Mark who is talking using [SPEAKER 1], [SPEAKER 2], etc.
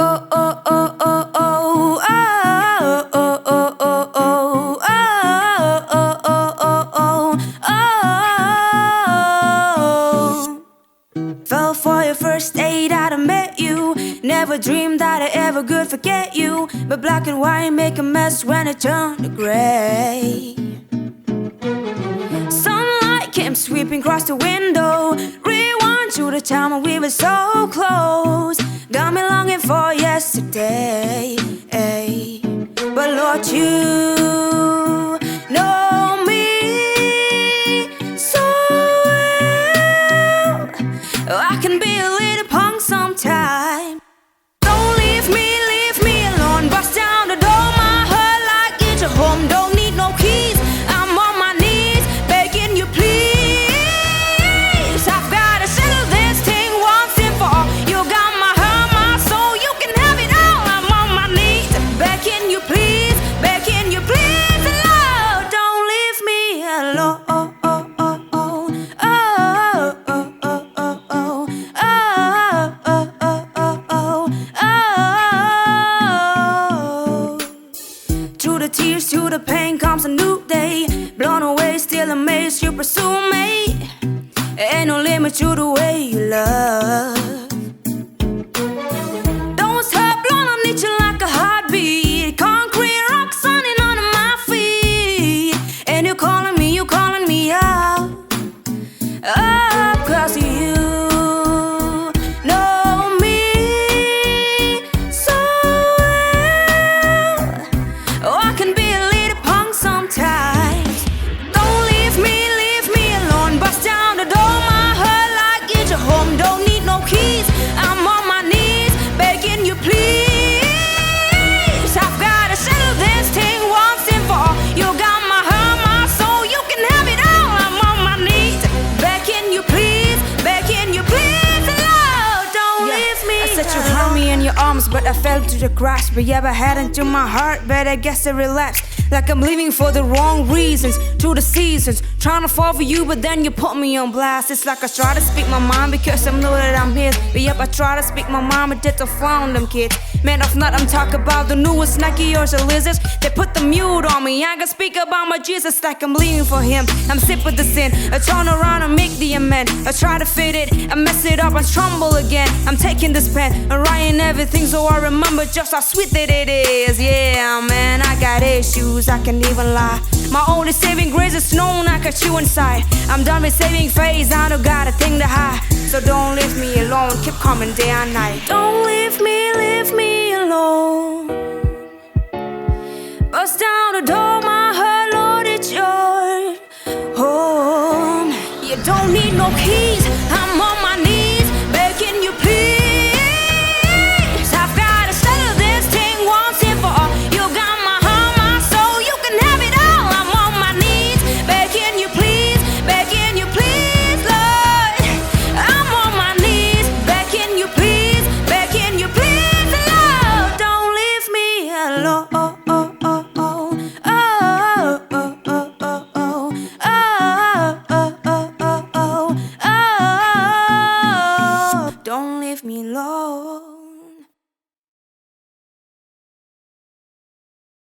[SPEAKER 1] oh, oh, oh, oh, oh, oh, oh, oh, oh, oh, oh, oh, oh, oh. Fell for your first date that I met you. Never dreamed that I ever could forget you. But black and white make a mess when it turned to gray. Sunlight came sweeping across the window. Rewind to the time when we were so close. Got me longing for yesterday. But Lord, you know me so well. I can be a little punk sometime. Don't leave me alone. Bust down the door, my heart like it's your home. Don't need no keys, I'm on my knees, begging you please. I've gotta settle this thing once and for all. You got my heart, my soul, you can have it all. I'm on my knees, begging you please, Lord, don't leave me alone. Through the tears, through the pain comes a new day. Blown away, still amazed you pursue me. Ain't no limit to the way you love. Don't stop, Lord, I need you like a heartbeat. Concrete rock sunning under my feet. And you're calling me out. Up, 'cause you know me so well. Oh, I can be a little punk sometimes. Don't leave me alone. Bust down the door, my heart like it's your home. Don't need no keys, I'm on my knees, begging you please. I've gotta settle this thing once and for all. You got my heart, my soul, you can have it all. I'm on my knees, begging you please, Lord, don't leave me. I said you held me in your arms, but I fell to the cracks. But yeah, I had into my heart, but I guess I relapsed. Like I'm leaving for the wrong reasons, through the seasons, trying to fall for you, but then you put me on blast. It's like I try to speak my mind because I know that I'm his. But yep, I try to speak my mind, but that's I found them kids. Man, if not, I'm talking about the newest Nike or the lizards. They put the mute on me. I can speak about my Jesus like I'm leaving for him. I'm sick with the sin. I turn around and make the amend. I try to fit it, I mess it up, I stumble again. I'm taking this pen and writing everything so I remember just how sweet that it is. Yeah, man, I got issues, I can't even lie. My only saving grace is knowing I got you inside. I'm done with saving face, I don't got a thing to hide. So don't leave me alone, keep coming day and night. Don't leave